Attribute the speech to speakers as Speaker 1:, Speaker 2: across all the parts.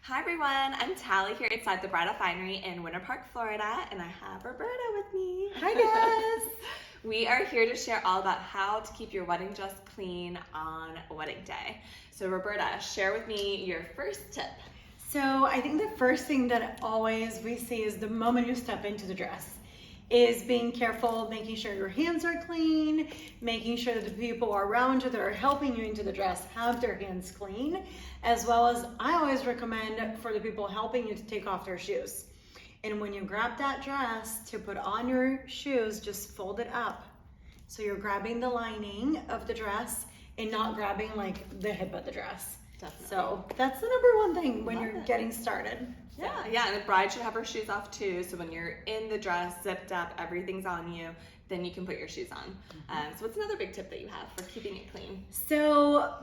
Speaker 1: Hi everyone, I'm Tali here inside the Bridal Finery in Winter Park, Florida, and I have Roberta with me.
Speaker 2: Hi guys!
Speaker 1: We are here to share all about how to keep your wedding dress clean on wedding day. So Roberta, share with me your first tip.
Speaker 2: So I think the first thing that always we see is the moment you step into the dress is being careful, making sure your hands are clean, making sure that the people around you that are helping you into the dress have their hands clean, as well as I always recommend for the people helping you to take off their shoes. And when you grab that dress to put on your shoes, just fold it up. So you're grabbing the lining of the dress and not grabbing like the hip of the dress.
Speaker 1: Definitely.
Speaker 2: So that's the number one thing when
Speaker 1: Love
Speaker 2: you're
Speaker 1: it.
Speaker 2: getting started.
Speaker 1: Yeah, and the bride should have her shoes off too, so when you're in the dress, zipped up, everything's on you, then you can put your shoes on. So what's another big tip that you have for keeping it clean?
Speaker 2: So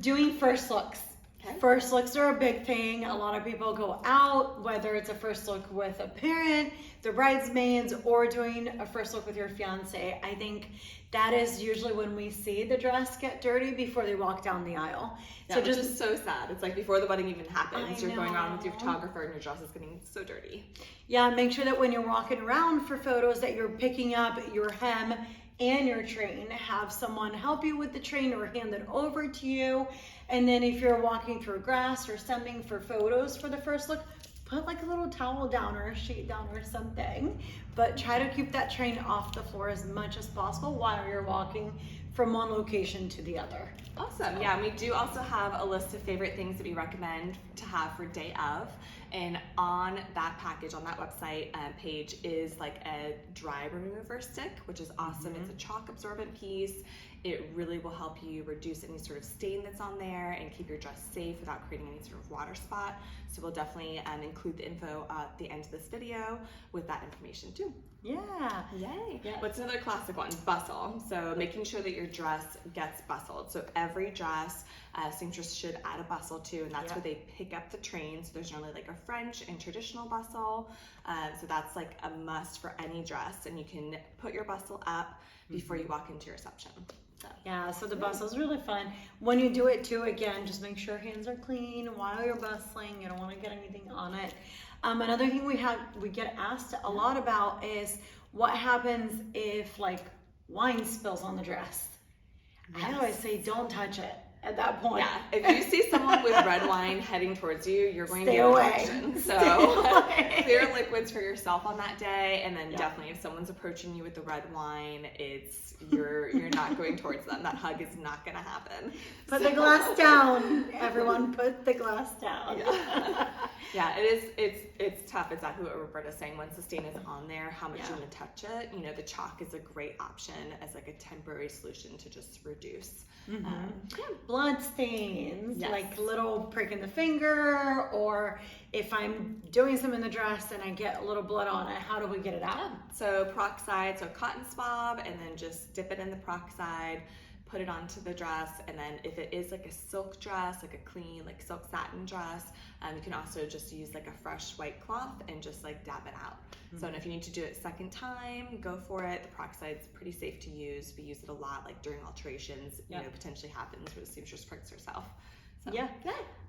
Speaker 2: doing first looks.
Speaker 1: Okay.
Speaker 2: First looks are a big thing. A lot of people go out, whether it's a first look with a parent, the bridesmaids, or doing a first look with your fiance. I think that is usually when we see the dress get dirty before they walk down the aisle.
Speaker 1: Yeah,
Speaker 2: So
Speaker 1: which
Speaker 2: just
Speaker 1: is so sad. It's like before the wedding even happens,
Speaker 2: I
Speaker 1: you're going around with your
Speaker 2: know.
Speaker 1: photographer and your dress is getting so dirty.
Speaker 2: Yeah, make sure that when you're walking around for photos that you're picking up your hem and your train. Have someone help you with the train or hand it over to you. And then if you're walking through grass or something for photos for the first look, put like a little towel down or a sheet down or something. But try to keep that train off the floor as much as possible while you're walking from one location to the other.
Speaker 1: Awesome. Yeah, and we do also have a list of favorite things that we recommend to have for day of. And on that package, on that website page is like a dry remover stick, which is awesome. It's a chalk absorbent piece. It really will help you reduce any sort of stain that's on there and keep your dress safe without creating any sort of water spot. So we'll definitely include the info at the end of this video with that information too.
Speaker 2: Yeah.
Speaker 1: Yay.
Speaker 2: Yes.
Speaker 1: What's another classic one? Bustle. So making sure that your dress gets bustled. So every dress, seamstress should add a bustle to, and that's where they pick up the train. So there's normally like a French and traditional bustle. So that's like a must for any dress, and you can put your bustle up before you walk into your reception. So.
Speaker 2: Yeah, so the bustle is really fun. When you do it too, again, just make sure hands are clean while you're bustling. You don't want to get anything on it. Another thing we get asked a lot about is what happens if like wine spills on the dress. I always say don't touch it at that point.
Speaker 1: Yeah, if you see someone with red wine heading towards you, you're going to
Speaker 2: Stay
Speaker 1: get
Speaker 2: away.
Speaker 1: infection.
Speaker 2: Stay
Speaker 1: So
Speaker 2: away.
Speaker 1: clear liquids for yourself on that day, and then definitely if someone's approaching you with the red wine, you're not going towards them. That hug is not going to happen.
Speaker 2: Put the glass down, everyone. Put the glass down.
Speaker 1: Yeah, it's tough. Exactly what Roberta's saying. Once the stain is on there, how much you want to touch it? You know, the chalk is a great option as like a temporary solution to just reduce.
Speaker 2: Blood stains,
Speaker 1: Yes.
Speaker 2: like little prick in the finger, or if I'm doing some in the dress and I get a little blood on it, how do we get it out?
Speaker 1: So peroxide, so cotton swab, and then just dip it in the peroxide, put it onto the dress, and then if it is like a silk dress, like a clean like silk satin dress, you can also just use like a fresh white cloth and just like dab it out. So and if you need to do it second time, go for it. The peroxide's pretty safe to use. We use it a lot like during alterations, you know, potentially happens where the seamstress pricks herself. So,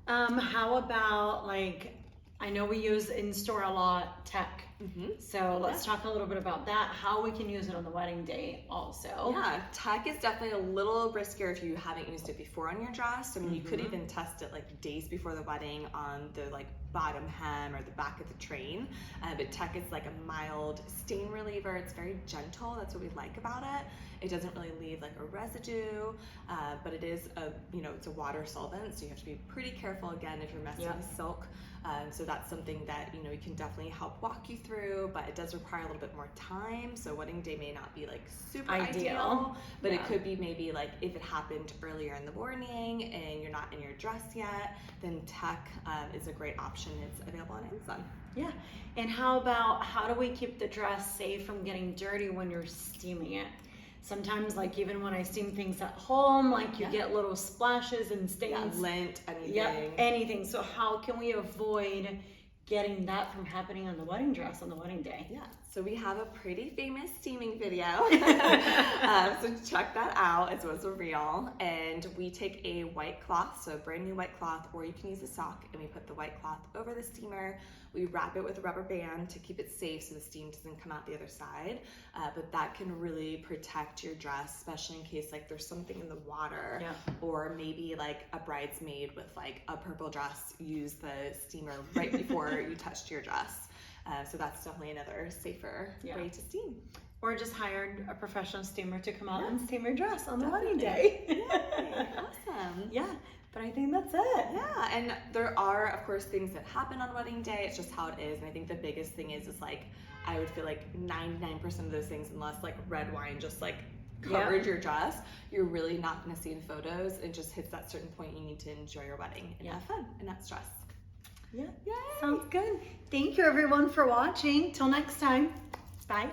Speaker 2: How about like, I know we use in store a lot tech. So let's talk a little bit about that, how we can use it on the wedding day also.
Speaker 1: Yeah, tech is definitely a little riskier if you haven't used it before on your dress. I mean, you could even test it like days before the wedding on the like bottom hem or the back of the train. But tech is like a mild stain reliever. It's very gentle. That's what we like about it. It doesn't really leave like a residue, but it is it's a water solvent, so you have to be pretty careful again if you're messing with silk. So that's something that we can definitely help walk you through, but it does require a little bit more time. So wedding day may not be like super ideal, but it could be maybe like if it happened earlier in the morning and you're not in your dress yet, then tech is a great option. It's available on Amazon.
Speaker 2: Yeah, and how do we keep the dress safe from getting dirty when you're steaming it? Sometimes, like even when I steam things at home, like you get little splashes and stains.
Speaker 1: Lint, anything.
Speaker 2: Yeah, anything. So how can we avoid getting that from happening on the wedding dress on the wedding day.
Speaker 1: Yeah, so we have a pretty famous steaming video. So check that out. It was a reel. And we take a white cloth, so a brand new white cloth, or you can use a sock, and we put the white cloth over the steamer. We wrap it with a rubber band to keep it safe so the steam doesn't come out the other side. But that can really protect your dress, especially in case like there's something in the water, or maybe like a bridesmaid with like a purple dress used the steamer right before you touched your dress. So that's definitely another safer way to steam.
Speaker 2: Or just hired a professional steamer to come out and steam your dress on the wedding day.
Speaker 1: Yay, awesome.
Speaker 2: Yeah, but I think that's it.
Speaker 1: Yeah, and there are, of course, things that happen on wedding day. It's just how it is. And I think the biggest thing is like, I would feel like 99% of those things, unless like red wine just like covered your dress, you're really not going to see in photos. It just hits that certain point you need to enjoy your wedding and have fun and not stress.
Speaker 2: Yeah, sounds good. Thank you everyone for watching. Till next time. Bye.